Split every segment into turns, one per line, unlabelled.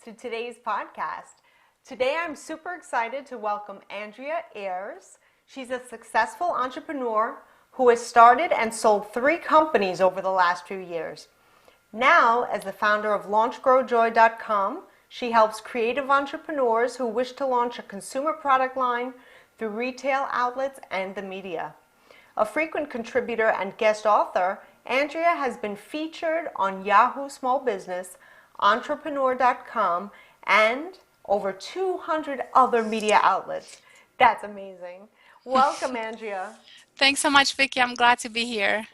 to today's podcast. Today I'm super excited to welcome Andreea Ayers. She's a successful entrepreneur who has started and sold 3 companies over the last few years. Now, as the founder of LaunchGrowJoy.com, she helps creative entrepreneurs who wish to launch a consumer product line through retail outlets and the media. A frequent contributor and guest author, Andreea has been featured on Yahoo Small Business, Entrepreneur.com, and over 200 other media outlets. That's amazing. Welcome, Andreea.
Thanks so much, Vickie. I'm glad to be here.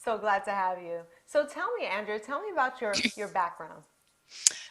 So glad to have you. So tell me, Andreea, tell me about your background.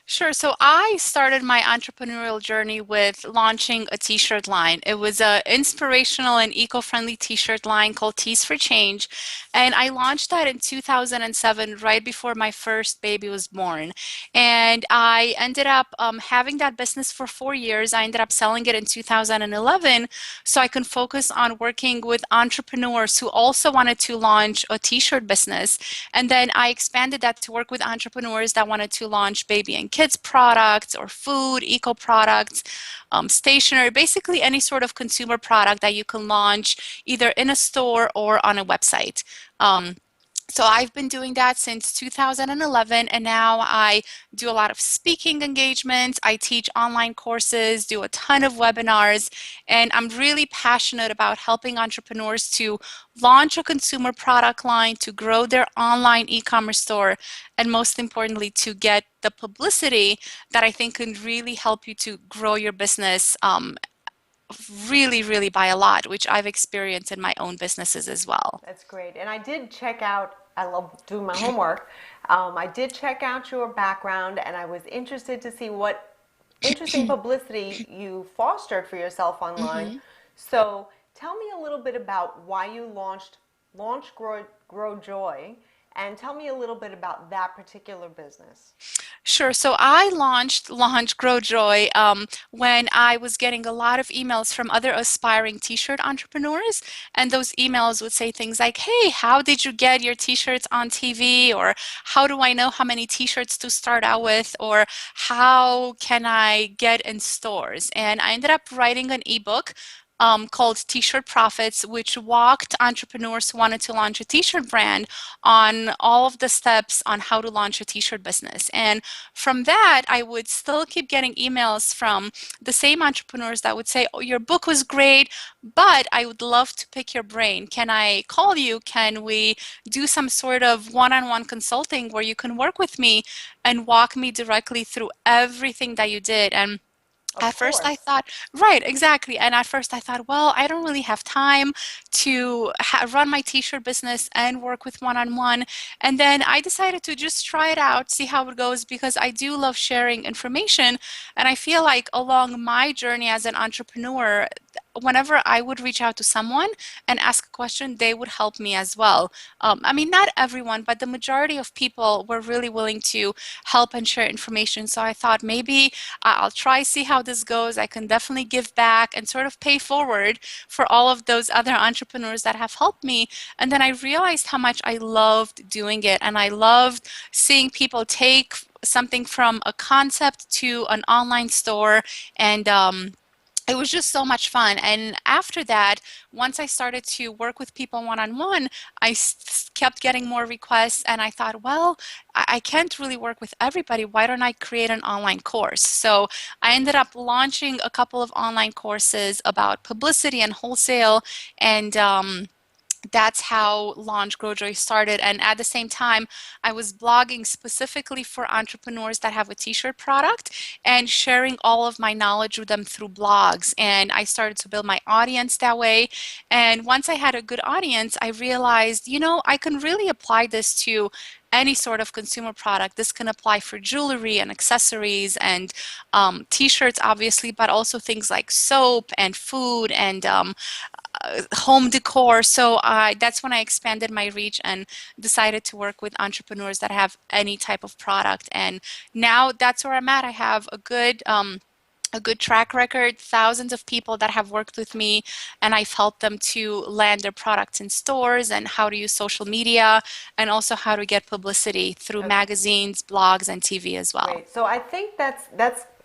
Sure. So I started my entrepreneurial journey with launching a t-shirt line. It was an inspirational and eco-friendly t-shirt line called Tees for Change. And I launched that in 2007, right before my first baby was born. And I ended up having that business for 4 years. I ended up selling it in 2011 so I can focus on working with entrepreneurs who also wanted to launch a t-shirt business. And then I expanded that to work with entrepreneurs that wanted to launch baby and kids products or food, eco products, stationery, basically any sort of consumer product that you can launch either in a store or on a website. So I've been doing that since 2011, and now I do a lot of speaking engagements. I teach online courses, do a ton of webinars, and I'm really passionate about helping entrepreneurs to launch a consumer product line, to grow their online e-commerce store, and most importantly, to get the publicity that I think can really help you to grow your business really by a lot, which I've experienced in my own businesses as well.
That's great. And I did check out, I love doing my homework. I did check out your background, and I was interested to see what interesting publicity you fostered for yourself online.
Mhm.
So tell me a little bit about why you launched Grow Joy, and tell me a little bit about that particular business.
Sure. So I launched Launch Grow Joy when I was getting a lot of emails from other aspiring t-shirt entrepreneurs. And those emails would say things like, hey, how did you get your t-shirts on TV? Or how do I know how many t-shirts to start out with? Or how can I get in stores? And I ended up writing an ebook called T-Shirt Profits, which walked entrepreneurs who wanted to launch a t-shirt brand on all of the steps on how to launch a t-shirt business. And from that, I would still keep getting emails from the same entrepreneurs that would say, oh, your book was great, but I would love to pick your brain. Can I call you? Can we do some sort of one-on-one consulting where you can work with me and walk me directly through everything that you did? And
Of
at first I
course.
thought, right, exactly. And at first I thought, well, I don't really have time to run my t-shirt business and work with one-on-one. And then I decided to just try it out, see how it goes, because I do love sharing information. And I feel like along my journey as an entrepreneur, whenever I would reach out to someone and ask a question, they would help me as well. I mean, not everyone, but the majority of people were really willing to help and share information. So I thought maybe I'll try, see how this goes. I can definitely give back and sort of pay forward for all of those other entrepreneurs that have helped me. And then I realized how much I loved doing it. And I loved seeing people take something from a concept to an online store, and it was just so much fun. And after that, once I started to work with people one-on-one, I kept getting more requests, and I thought, well, I can't really work with everybody. Why don't I create an online course? So I ended up launching a couple of online courses about publicity and wholesale, and that's how Launch Growjoy started. And at the same time, I was blogging specifically for entrepreneurs that have a t-shirt product and sharing all of my knowledge with them through blogs. And I started to build my audience that way. And once I had a good audience, I realized, you know, I can really apply this to any sort of consumer product. This can apply for jewelry and accessories and t-shirts, obviously, but also things like soap and food and home decor. So that's when I expanded my reach and decided to work with entrepreneurs that have any type of product. And now that's where I'm at. I have a good a good track record, thousands of people that have worked with me, and I've helped them to land their products in stores and how to use social media and also how to get publicity through
Okay.
magazines, blogs, and TV as well.
Great. So I think that's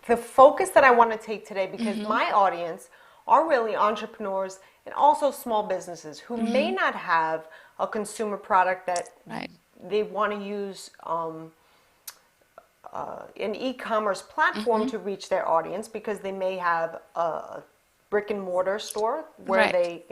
the focus that I want to take today because
Mm-hmm.
my audience are really entrepreneurs and also small businesses who may
Mm-hmm.
not have a consumer product that
Right.
they want to use an e-commerce platform
Mm-hmm.
to reach their audience because they may have a brick and mortar store where
Right.
they,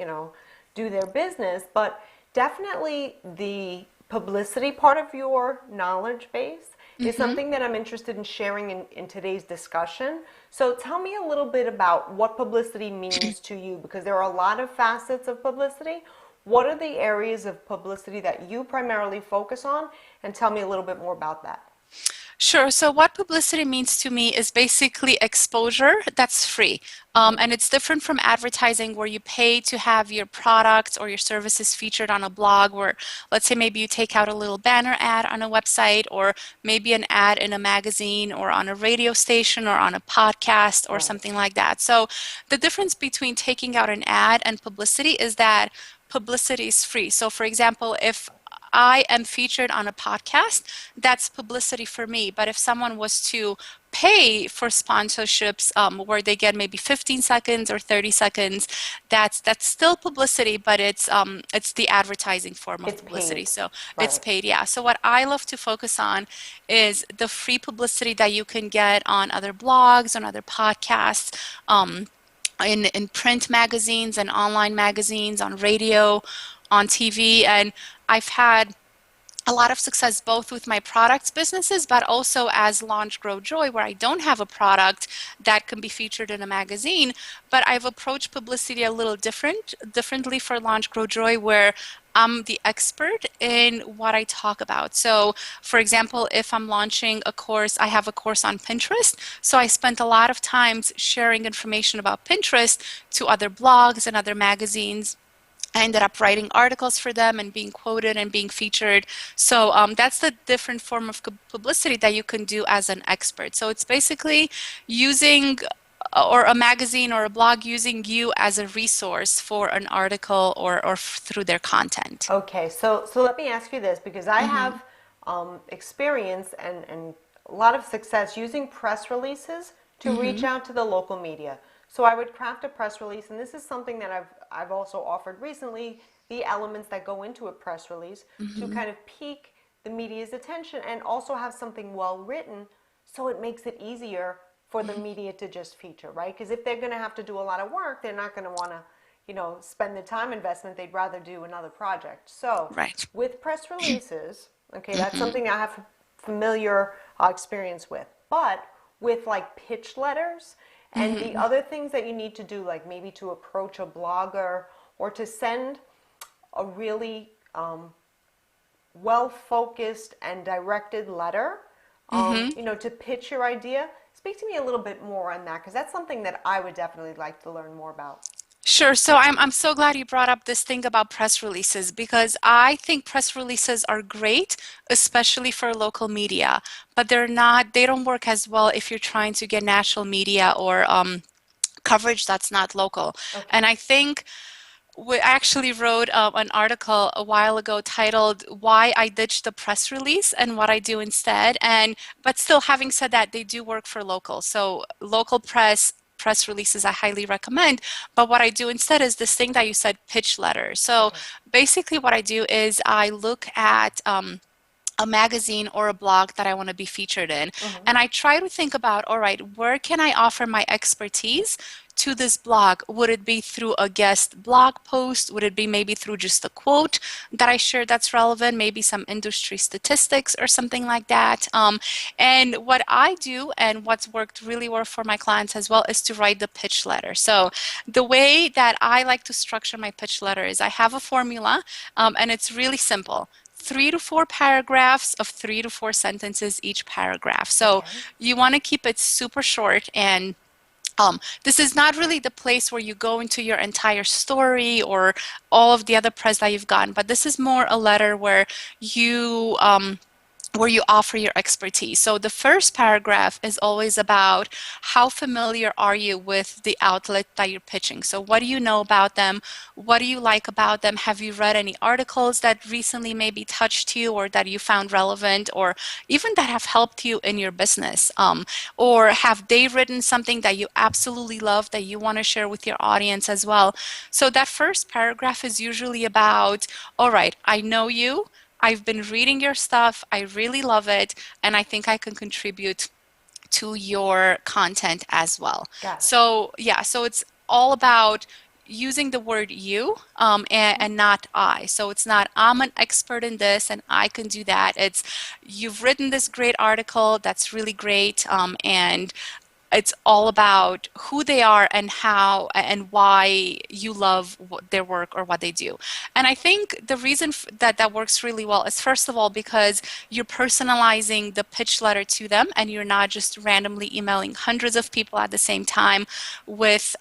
do their business, but definitely the publicity part of your knowledge base is
Mm-hmm.
something that I'm interested in sharing in today's discussion. So tell me a little bit about what publicity means to you because there are a lot of facets of publicity. What are the areas of publicity that you primarily focus on? And tell me a little bit more about that.
Sure. So what publicity means to me is basically exposure that's free. And it's different from advertising where you pay to have your products or your services featured on a blog where, let's say, maybe you take out a little banner ad on a website or maybe an ad in a magazine or on a radio station or on a podcast or
Right.
something like that. So the difference between taking out an ad and publicity is that publicity is free. So for example, if I am featured on a podcast, that's publicity for me. But if someone was to pay for sponsorships where they get maybe 15 seconds or 30 seconds, that's still publicity, but it's the advertising form of
It's
publicity.
paid.
So it's
Right.
paid, yeah. So what I love to focus on is the free publicity that you can get on other blogs, on other podcasts. In print magazines and online magazines, on radio, on TV, and I've had a lot of success both with my products businesses, but also as Launch Grow Joy, where I don't have a product that can be featured in a magazine, but I've approached publicity a little differently for Launch Grow Joy, where I'm the expert in what I talk about. So, for example, if I'm launching a course, I have a course on Pinterest. So I spent a lot of times sharing information about Pinterest to other blogs and other magazines. I ended up writing articles for them and being quoted and being featured. So that's the different form of publicity that you can do as an expert. So it's basically using or a magazine or a blog using you as a resource for an article or through their content.
Okay, so let me ask you this because I
Hmm.
have experience and a lot of success using press releases to reach
Hmm.
out to the local media. So I would craft a press release, and this is something that I've also offered recently, the elements that go into a press release to
Hmm.
kind of pique the media's attention and also have something well written so it makes it easier for the media to just feature, right? Because if they're going to have to do a lot of work, they're not going to want to spend the time investment, they'd rather do another project. So
Right.
with press releases, okay, that's
Hmm.
something I have familiar experience with. But with like pitch letters and the
Hmm.
other things that you need to do, like maybe to approach a blogger or to send a really well-focused and directed letter,
Hmm.
to pitch your idea. Speak to me a little bit more on that because that's something that I would definitely like to learn more about.
Sure. So I'm so glad you brought up this thing about press releases because I think press releases are great, especially for local media, but they don't work as well if you're trying to get national media or coverage that's not local.
Okay.
And I think we actually wrote an article a while ago titled "Why I Ditched the Press Release and What I Do Instead." And but still, having said that, they do work for local. So local press releases I highly recommend. But what I do instead is this thing that you said, pitch letter. So
Okay.
basically, what I do is I look at a magazine or a blog that I want to be featured in.
Mm-hmm.
And I try to think about, all right, where can I offer my expertise to this blog? Would it be through a guest blog post? Would it be maybe through just a quote that I share that's relevant? Maybe some industry statistics or something like that. And what I do and what's worked really well for my clients as well is to write the pitch letter. So the way that I like to structure my pitch letter is I have a formula and it's really simple. 3 to 4 paragraphs of 3 to 4 sentences each paragraph. So
Okay.
you want to keep it super short and this is not really the place where you go into your entire story or all of the other press that you've gotten, but this is more a letter where you where you offer your expertise. So the first paragraph is always about how familiar are you with the outlet that you're pitching. So what do you know about them? What do you like about them? Have you read any articles that recently maybe touched you or that you found relevant or even that have helped you in your business? Or have they written something that you absolutely love that you want to share with your audience as well? So that first paragraph is usually about, all right, I know you. I've been reading your stuff. I really love it. And I think I can contribute to your content as well.
Got it.
So, yeah, so it's all about using the word you and not I. So it's not I'm an expert in this and I can do that. It's you've written this great article that's really great and it's all about who they are and how and why you love their work or what they do. And I think the reason that that works really well is first of all because you're personalizing the pitch letter to them and you're not just randomly emailing hundreds of people at the same time with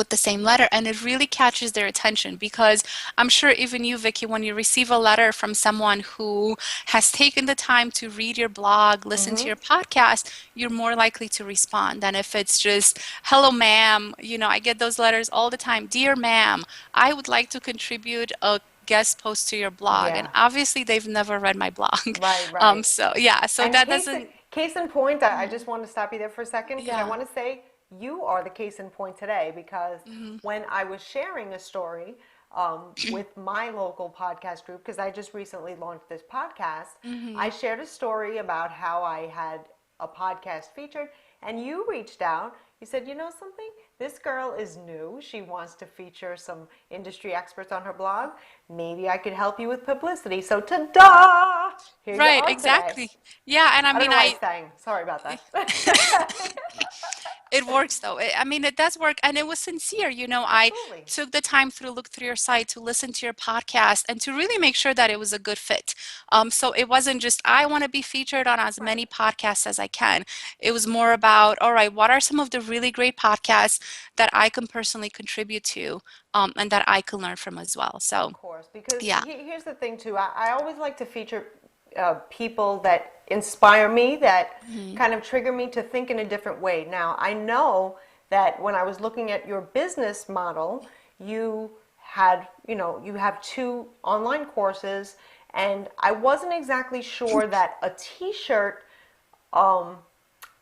the same letter, and it really catches their attention because I'm sure even you, Vickie, when you receive a letter from someone who has taken the time to read your blog, listen to your podcast, you're more likely to respond than if it's just, hello, ma'am. You know, I get those letters all the time. Dear ma'am, I would like to contribute a guest post to your blog. And
Yeah.
obviously they've never read my blog.
Right, right.
So yeah, so
And
that doesn't,
case in point, I just want to stop you there for a second because I
yeah.
want to say you are the case in point today because when I was sharing a story with my local podcast group, because I just recently launched this podcast, I shared a story about how I had a podcast featured, and you reached out. You said, you know something? This girl is new. She wants to feature some industry experts on her blog. Maybe I could help you with publicity. So, ta-da! Here you
Right,
are today.
exactly. Yeah, and I
I don't
mean,
know why I sang. Sorry about that.
it works though. I mean, it does work, and it was sincere. You know, I
Absolutely.
took the time to look through your site, to listen to your podcast, and to really make sure that it was a good fit. So it wasn't just I want to be featured on as
Right.
many podcasts as I can. It was more about, all right, what are some of the really great podcasts that I can personally contribute to, and that I can learn from as well.
Of
So,
course, because
yeah.
here's the thing too. I always like to feature people that inspire me, that
Mhm.
kind of trigger me to think in a different way. Now, I know that when I was looking at your business model, you had, you have two online courses, and I wasn't exactly sure that a T-shirt um,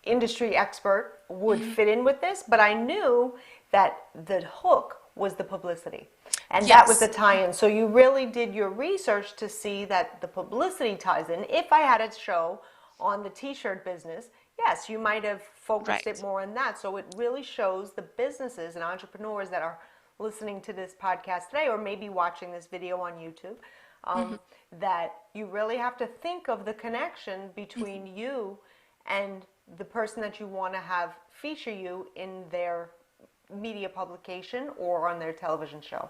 industry expert would
Mhm.
fit in with this, but I knew that the hook was the publicity. And that was the
Yes.
tie-in. So you really did your research to see that the publicity ties in. If I had a show on the t-shirt business, yes, you might have focused it
Right.
more on that. So it really shows the businesses and entrepreneurs that are listening to this podcast today or maybe watching this video on YouTube,
Mhm.
that you really have to think of the connection between you and the person that you want to have feature you in their media publication or on their television show.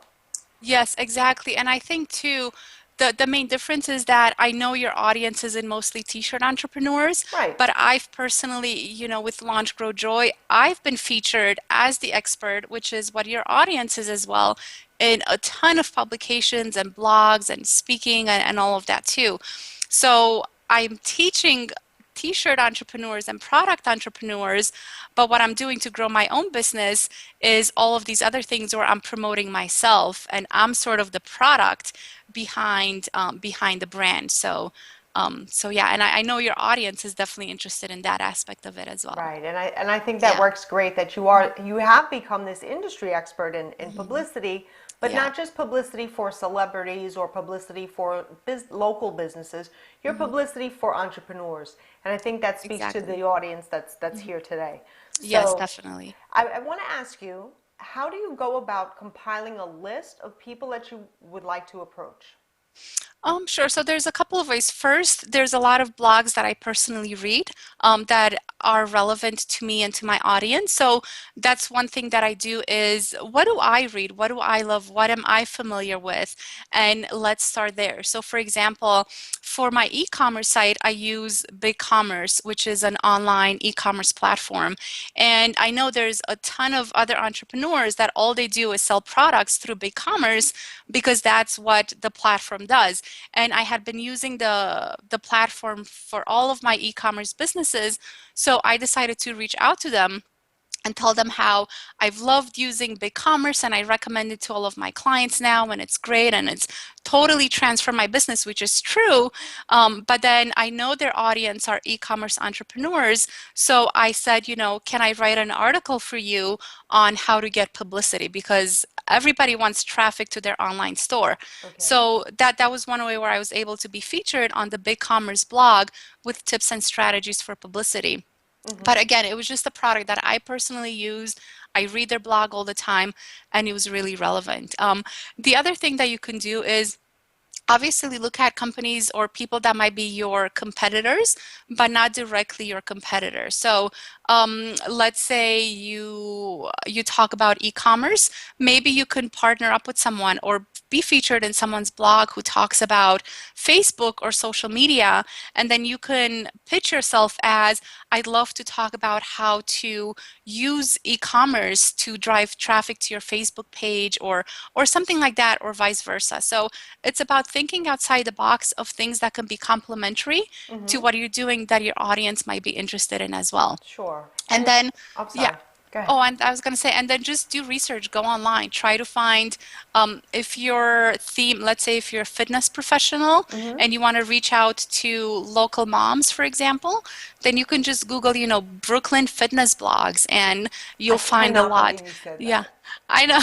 Yes, exactly. And I think too, the main difference is that I know your audience is in mostly t-shirt entrepreneurs,
Right.
but I've personally, with Launch Grow Joy, I've been featured as the expert, which is what your audience is as well, in a ton of publications and blogs and speaking and all of that too. So I'm teaching t-shirt entrepreneurs and product entrepreneurs, but what I'm doing to grow my own business is all of these other things where I'm promoting myself and I'm sort of the product behind the brand. So yeah, and I know your audience is definitely interested in that aspect of it as well.
Right, and I think that
Yeah.
works great that you have become this industry expert in
Hmm.
publicity, but
Yeah.
not just publicity for celebrities or publicity for local businesses. You're
Hmm.
publicity for entrepreneurs, and I think that speaks to
Exactly.
the audience that's
Hmm.
here today.
Yes,
So
definitely.
I want to ask you, how do you go about compiling a list of people that you would like to approach?
Sure. So there's a couple of ways. First, there's a lot of blogs that I personally read that are relevant to me and to my audience. So that's one thing that I do is what do I read? What do I love? What am I familiar with? And let's start there. So for example, for my e-commerce site, I use BigCommerce, which is an online e-commerce platform. And I know there's a ton of other entrepreneurs that all they do is sell products through BigCommerce because that's what the platform does. and I had been using the platform for all of my e-commerce businesses. So I decided to reach out to them and tell them how I've loved using BigCommerce and I recommend it to all of my clients now, and it's great and it's totally transformed my business, which is true. But then I know their audience are e-commerce entrepreneurs. So I said, can I write an article for you on how to get publicity? Because everybody wants traffic to their online store.
Okay.
So that was one way where I was able to be featured on the BigCommerce blog with tips and strategies for publicity. But again, it was just a product that I personally used. I read their blog all the time, and it was really relevant. The other thing that you can do is obviously look at companies or people that might be your competitors, but not directly your competitors. So let's say you talk about e-commerce, maybe you can partner up with someone or be featured in someone's blog who talks about Facebook or social media, and then you can pitch yourself as, I'd love to talk about how to use e-commerce to drive traffic to your Facebook page or something like that, or vice versa. So it's about thinking outside the box of things that can be complementary to what you're doing that your audience might be interested in as well.
Sure.
And then,
I'm
yeah.
sorry. Go ahead.
Oh, and I was going to say, and then just do research, go online, try to find if your theme, let's say if you're a fitness professional and you want to reach out to local moms, for example, then you can just Google, Brooklyn fitness blogs and you'll
I
find a
cannot
lot.
believe you said
Yeah,
that.
I know.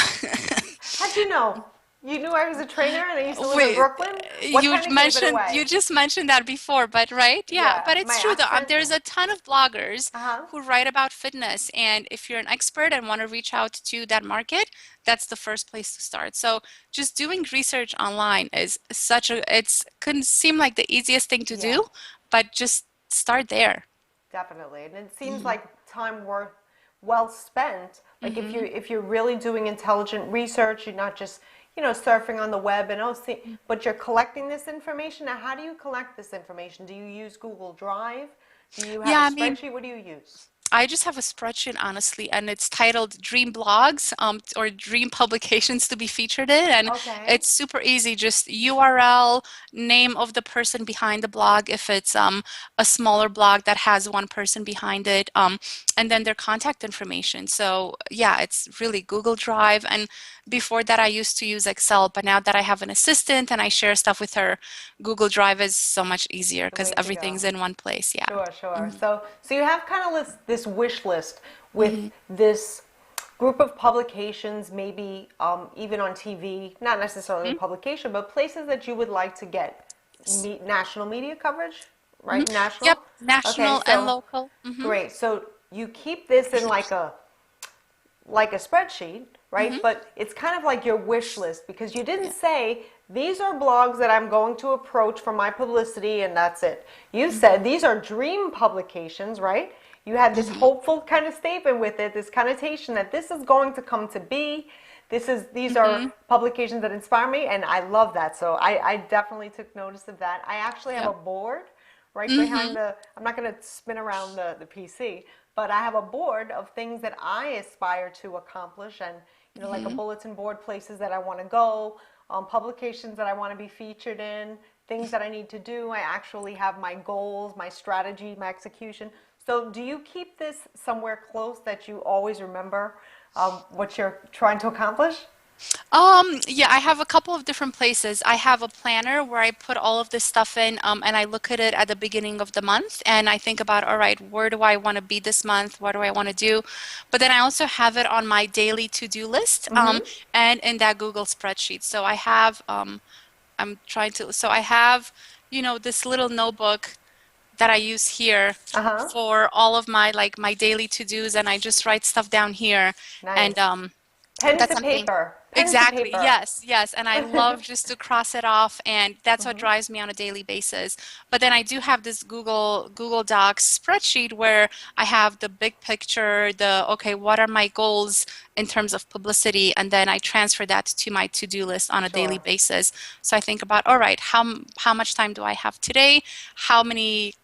How'd you know? You knew I was a trainer and I used to live in
Wait,
Brooklyn? What kind of gave it
you
away?
just mentioned that before, but right? Yeah,
Yeah,
but
my
it's true though.
accent.
There's a ton of bloggers
Uh-huh.
who write about fitness, and if you're an expert and want to reach out to that market, that's the first place to start. So just doing research online is it's couldn't seem like the easiest thing to
Yeah,
do, but just start there.
definitely. And it seems
Hmm.
like time worth well spent. Like
Hmm.
if you're really doing intelligent research, you're not just, surfing on the web and but you're collecting this information. Now, how do you collect this information? Do you use Google Drive? Do you have
Yeah,
a
I mean,
spreadsheet? What do you use?
I just have a spreadsheet, honestly, and it's titled Dream Blogs or Dream Publications to be featured in. And
Okay.
it's super easy, just URL, name of the person behind the blog, if it's a smaller blog that has one person behind it, and then their contact information. So, yeah, it's really Google Drive. And before that, I used to use Excel, but now that I have an assistant and I share stuff with her, Google Drive is so much easier
The
because
way to go.
everything's in one place. Yeah.
Sure, sure.
Hmm.
So you have kind of this wish list with
Hmm.
this group of publications, maybe even on TV, not necessarily a
Hmm.
publication, but places that you would like to get national media coverage,
Mhm.
right? National.
Yep,
Okay,
national and
so
local. Hmm.
great. So you keep this in like a spreadsheet,
Hmm.
right? But it's kind of like your wish list because you didn't
Yeah.
say these are blogs that I'm going to approach for my publicity and that's it. You
Hmm.
said these are dream publications, right? You had this
Hmm.
hopeful kind of statement with it, this connotation that this is going to come to be. These are
Hmm.
publications that inspire me, and I love that. So I definitely took notice of that. I actually have a
Yep.
board right
Hmm.
behind I'm not going to spin around the PC, but I have a board of things that I aspire to accomplish and, like a
Hmm.
bulletin board, places that I want to go, publications that I want to be featured in, things that I need to do. I actually have my goals, my strategy, my execution. So do you keep this somewhere close that you always remember what you're trying to accomplish?
Yeah, I have a couple of different places. I have a planner where I put all of this stuff in, and I look at it at the beginning of the month, and I think about, all right, where do I want to be this month? What do I want to do? But then I also have it on my daily to-do list, and in that Google spreadsheet. So I have, so I have, this little notebook that I use here
Uh-huh.
for all of my my daily to-dos, and I just write stuff down here, and
Nice. Pen
that's
to
something.
paper. Pen to
Exactly.
paper.
Yes, yes. And I love just to cross it off, and that's what drives me on a daily basis. But then I do have this Google Docs spreadsheet where I have the big picture, okay, what are my goals in terms of publicity, and then I transfer that to my to-do list on a daily
Sure.
basis. So I think about, all right, how much time do I have today? How many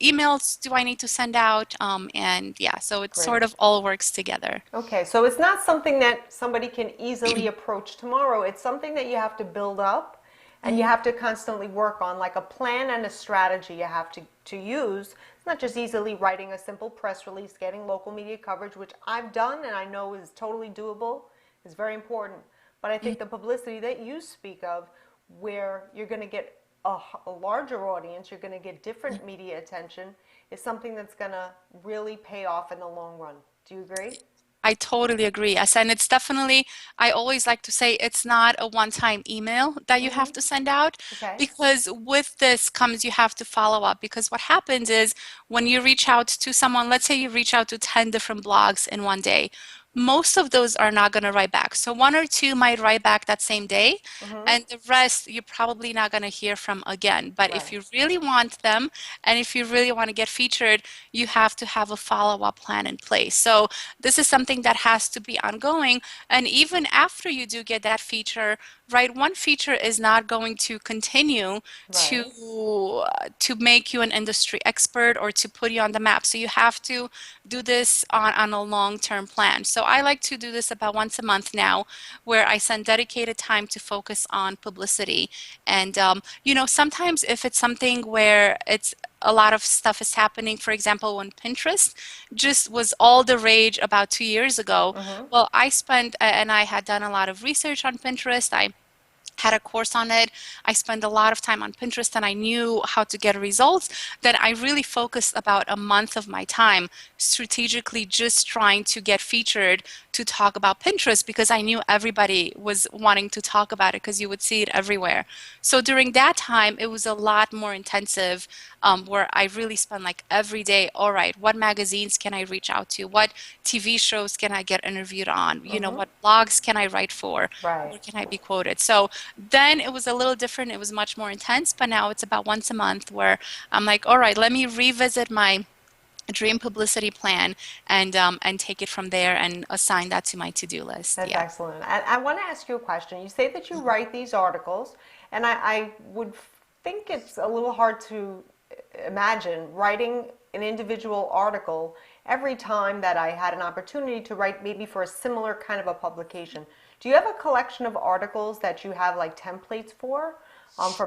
emails do I need to send out? And yeah, so it
Great.
sort of all works together.
Okay, so it's not something that somebody can easily approach tomorrow. It's something that you have to build up and you have to constantly work on like a plan and a strategy you have to use. It's not just easily writing a simple press release, getting local media coverage, which I've done and I know is totally doable, is very important. But I think the publicity that you speak of, where you're going to get a larger audience, you're going to get different media attention, is something that's going to really pay off in the long run. Do you agree?
I totally agree. Yes, and it's definitely, I always like to say it's not a one-time email that you have to send out,
Okay.
because with this comes you have to follow up, because what happens is when you reach out to someone, let's say you reach out to 10 different blogs in one day, most of those are not going to write back. So one or two might write back that same day, and the rest you're probably not going to hear from again. But if
Right.
you really want them and if you really want to get featured, you have to have a follow-up plan in place. So this is something that has to be ongoing. And even after you do get that feature, right, one feature is not going to continue
Right.
to make you an industry expert or to put you on the map. So you have to do this on a long-term plan. So I like to do this about once a month now, where I send dedicated time to focus on publicity. And sometimes if it's something where it's a lot of stuff is happening, for example, when Pinterest just was all the rage about 2 years ago. Well, I spent, and I had done a lot of research on Pinterest. I had a course on it. I spent a lot of time on Pinterest and I knew how to get results. Then I really focused about a month of my time strategically just trying to get featured to talk about Pinterest, because I knew everybody was wanting to talk about it because you would see it everywhere. So during that time, it was a lot more intensive, where I really spent like every day, all right, what magazines can I reach out to? What TV shows can I get interviewed on? What blogs can I write for?
Right.
Where can I be quoted? So then it was a little different. It was much more intense, but now it's about once a month where I'm like, all right, let me revisit my dream publicity plan and take it from there and assign that to my to-do list.
That's
Yeah.
excellent. I want to ask you a question. You say that you write these articles, and I would think it's a little hard to imagine writing an individual article every time that I had an opportunity to write maybe for a similar kind of a publication. Do you have a collection of articles that you have like templates for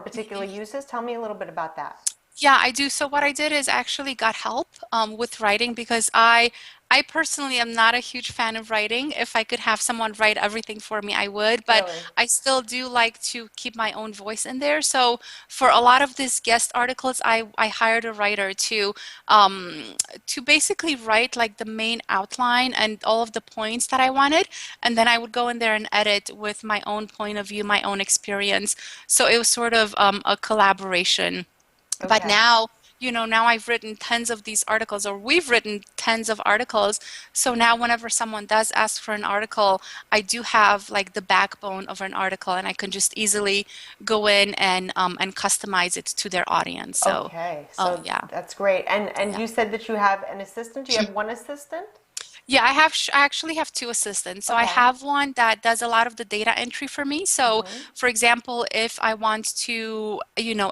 particular uses? Tell me a little bit about that.
Yeah, I do. So what I did is actually got help with writing, because I personally am not a huge fan of writing. If I could have someone write everything for me, I would, but
Really?
I still do like to keep my own voice in there. So for a lot of these guest articles, I hired a writer to basically write like the main outline and all of the points that I wanted, and then I would go in there and edit with my own point of view, my own experience. So it was sort of a collaboration. But
Okay.
now, now I've written tens of these articles, or we've written tens of articles. So now whenever someone does ask for an article, I do have like the backbone of an article, and I can just easily go in and customize it to their audience. So,
Okay.
oh
So
yeah.
that's great. And
Yeah.
you said that you have an assistant. Do you have one assistant?
Yeah, I actually have two assistants. So I
Okay.
have one that does a lot of the data entry for me. So, for example, if I want to,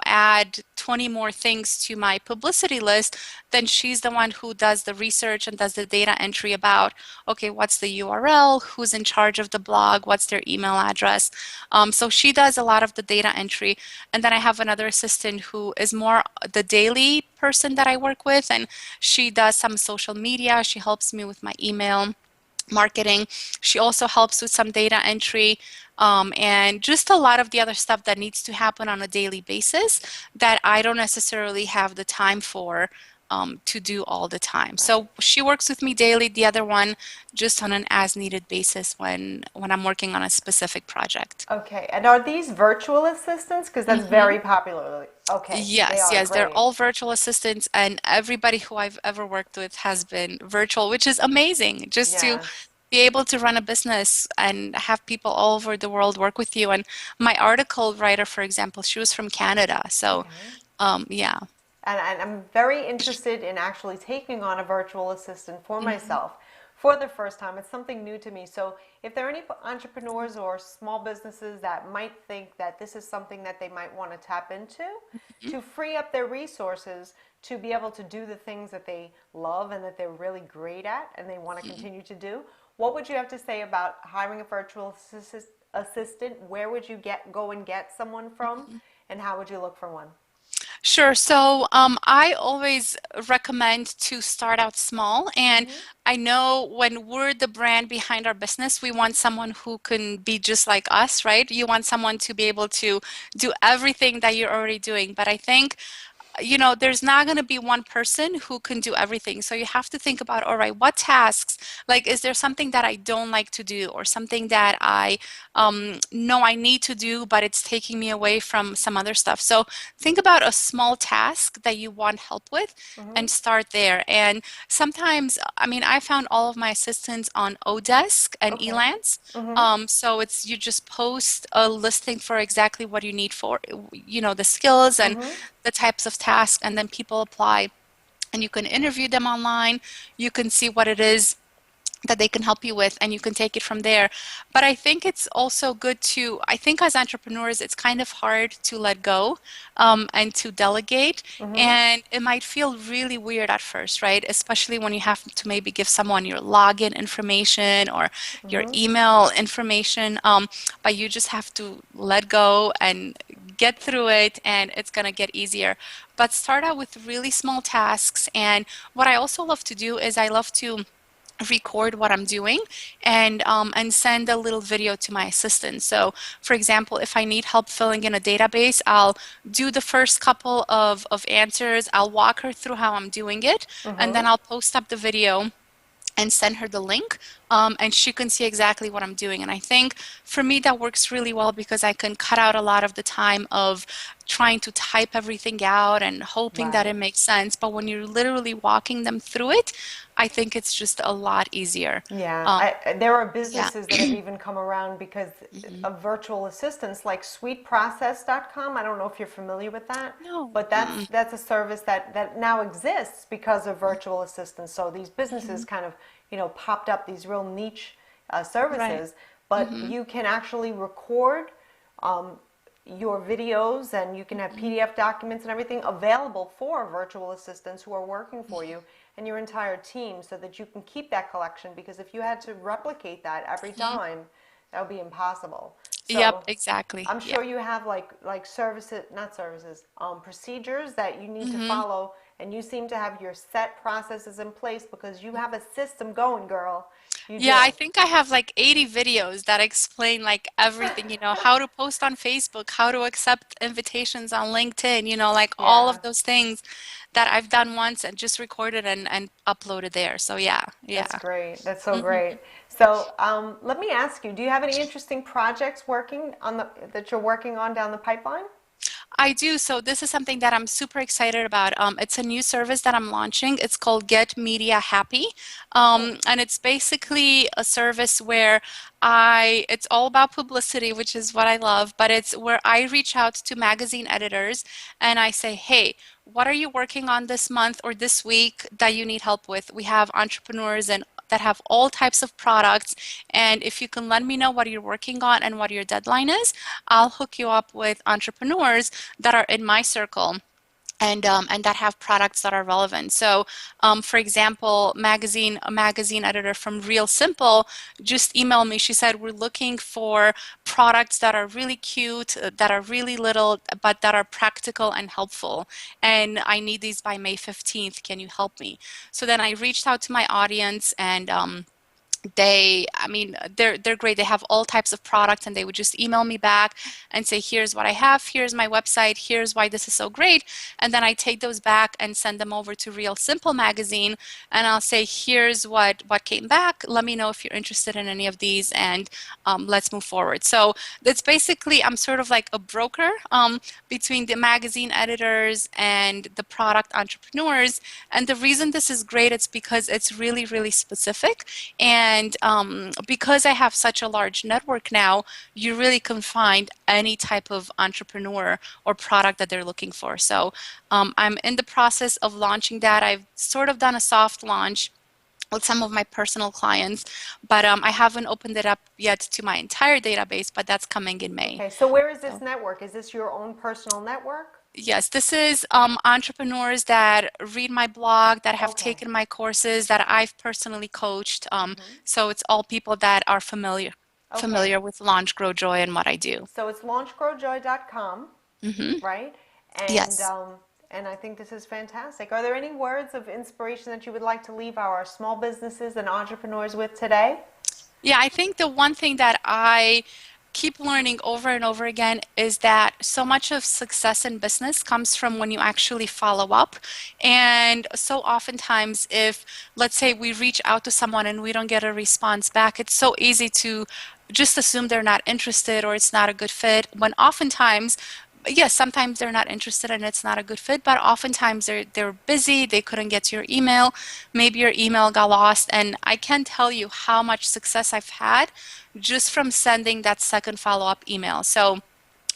add 20 more things to my publicity list, then she's the one who does the research and does the data entry about, okay, what's the URL, who's in charge of the blog, what's their email address. So she does a lot of the data entry. And then I have another assistant who is more the daily person that I work with, and she does some social media. She helps me with my email marketing. She also helps with some data entry, and just a lot of the other stuff that needs to happen on a daily basis that I don't necessarily have the time for to do all the time.
Right.
So she works with me daily, the other one just on an as needed basis when I'm working on a specific project.
Okay. And are these virtual assistants? Because that's very popular. Okay. They
Yes,
are
yes, they're
great.
all virtual assistants, and everybody who I've ever worked with has been virtual, which is amazing. Just to
Yes.
be able to run a business and have people all over the world work with you. And my article writer, for example, she was from Canada. So,
Okay.
yeah.
And I'm very interested in actually taking on a virtual assistant for
Mhm.
myself for the first time. It's something new to me. So if there are any entrepreneurs or small businesses that might think that this is something that they might want to tap into to free up their resources to be able to do the things that they love and that they're really great at and they want to continue to do, what would you have to say about hiring a virtual assistant, where would you go and get someone from, and how would you look for one?
Sure. So I always recommend to start out small. And
Mm-hmm.
I know when we're the brand behind our business, we want someone who can be just like us, right? You want someone to be able to do everything that you're already doing. But I think there's not going to be one person who can do everything. So you have to think about, all right, what tasks, like, is there something that I don't like to do or something that I know I need to do, but it's taking me away from some other stuff. So think about a small task that you want help with
Mm-hmm.
and start there. And sometimes, I mean, I found all of my assistants on Odesk and
Okay.
Elance.
Mm-hmm.
So it's you just post a listing for exactly what you need for, the skills and
Mm-hmm.
the types of tasks, and then people apply and you can interview them online. You can see what it is that they can help you with and you can take it from there. But I think it's also good to, I think as entrepreneurs, it's kind of hard to let go and to delegate.
Mm-hmm.
And it might feel really weird at first, right? Especially when you have to maybe give someone your login information or your
Mm-hmm.
email information. But you just have to let go and get through it, and it's going to get easier. But start out with really small tasks. And what I also love to do is I love to record what I'm doing and send a little video to my assistant. So, for example, if I need help filling in a database, I'll do the first couple of answers. I'll walk her through how I'm doing it, and then
Mm-hmm.
I'll post up the video and send her the link, and she can see exactly what I'm doing. And I think for me that works really well because I can cut out a lot of the time of trying to type everything out and hoping that it
Right.
makes sense. But when you're literally walking them through it, I think it's just a lot easier.
Yeah,
Um,
there are
yeah.
businesses that have even come around because
Mhm.
of virtual assistants like sweetprocess.com. I don't know if you're familiar with that,
No.
but
Mm-mm.
that's a service that now exists because of virtual assistants. So these businesses
Mhm.
kind of, popped up these real niche
Right.
services, but
Hmm.
you can actually record um, your videos and you can have
Hmm.
PDF documents and everything available for virtual assistants who are working for you and your entire team so that you can keep that collection because if you had to replicate that every
Hmm.
time, that would be impossible.
Yep,
So
exactly.
I'm
Yeah.
sure you have like services, not services, procedures that you need to
Hmm.
follow, and you seem to have your set processes in place because you have a system going, girl. You
Yeah,
do.
I think I have like 80 videos that explain like everything, how to post on Facebook, how to accept invitations on LinkedIn, like all
Yeah,
of those things that I've done once and just recorded and uploaded there. So yeah,
that's
yeah.
great. That's so
Hmm.
great. So let me ask you: do you have any interesting projects working on that you're working on down the pipeline?
I do. So this is something that I'm super excited about. It's a new service that I'm launching. It's called Get Media Happy.
Oh.
And it's basically a service where it's all about publicity, which is what I love, but it's where I reach out to magazine editors and I say, hey, what are you working on this month or this week that you need help with? We have entrepreneurs and that have all types of products. And if you can let me know what you're working on and what your deadline is, I'll hook you up with entrepreneurs that are in my circle and that have products that are relevant. So, for example, a magazine editor from Real Simple just emailed me. She said, we're looking for products that are really cute, that are really little, but that are practical and helpful. And I need these by May 15th. Can you help me? So then I reached out to my audience and I mean, they're great. They have all types of products, and they would just email me back and say, "Here's what I have. Here's my website. Here's why this is so great." And then I take those back and send them over to Real Simple magazine, and I'll say, "Here's what came back. Let me know if you're interested in any of these, and let's move forward." So it's basically I'm sort of like a broker between the magazine editors and the product entrepreneurs. And the reason this is great, it's because it's really, really specific. And because I have such a large network now, you really can find any type of entrepreneur or product that they're looking for. So I'm in the process of launching that. I've sort of done a soft launch with some of my personal clients, but I haven't opened it up yet to my entire database, but that's coming in May.
Okay, so where is this
So.
network? Is this your own personal network?
Yes, this is entrepreneurs that read my blog, that have
Okay.
taken my courses, that I've personally coached.
Hmm.
So it's all people that are familiar
Okay.
familiar with Launch, Grow, Joy and what I do.
So it's launchgrowjoy.com,
Hmm.
right? And
Yes.
um, and I think this is fantastic. Are there any words of inspiration that you would like to leave our small businesses and entrepreneurs with today?
Yeah, I think the one thing that I keep learning over and over again is that so much of success in business comes from when you actually follow up. And so oftentimes, if let's say we reach out to someone and we don't get a response back, it's so easy to just assume they're not interested or it's not a good fit, when oftentimes yes, sometimes they're not interested and it's not a good fit, but oftentimes they're busy, they couldn't get to your email, maybe your email got lost, and I can't tell you how much success I've had just from sending that second follow-up email. So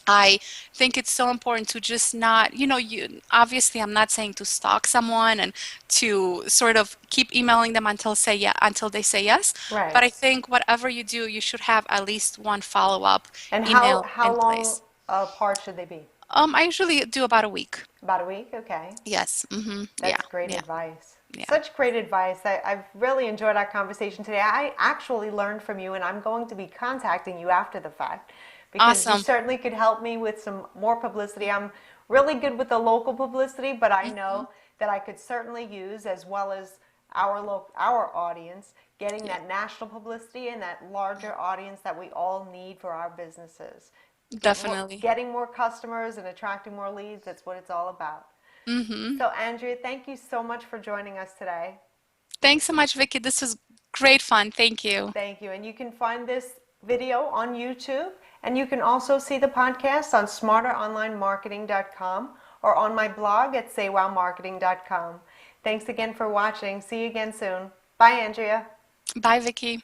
I think it's so important to just not, you obviously I'm not saying to stalk someone and to sort of keep emailing them until they say yes, but
Right.
I think whatever you do, you should have at least one follow-up
And how
email
how
in
long
place.
apart should they be?
I usually do about a week.
About a week? Okay.
Yes. Mm-hmm. Yeah.
That's great
Yeah.
advice.
Yeah.
Such great advice. I've really enjoyed our conversation today. I actually learned from you, and I'm going to be contacting you after the fact because you
Awesome.
certainly could help me with some more publicity. I'm really good with the local publicity, but I
Hmm.
know that I could certainly use, as well as our audience, getting
Yeah.
that national publicity and that larger audience that we all need for our businesses.
Definitely.
Getting more customers and attracting more leads, that's what it's all about.
Hmm.
So, Andrea, thank you so much for joining us today.
Thanks so much, Vicky. This was great fun. Thank you.
Thank you. And you can find this video on YouTube, and you can also see the podcast on smarteronlinemarketing.com or on my blog at saywowmarketing.com. Thanks again for watching. See you again soon. Bye, Andrea.
Bye, Vicky.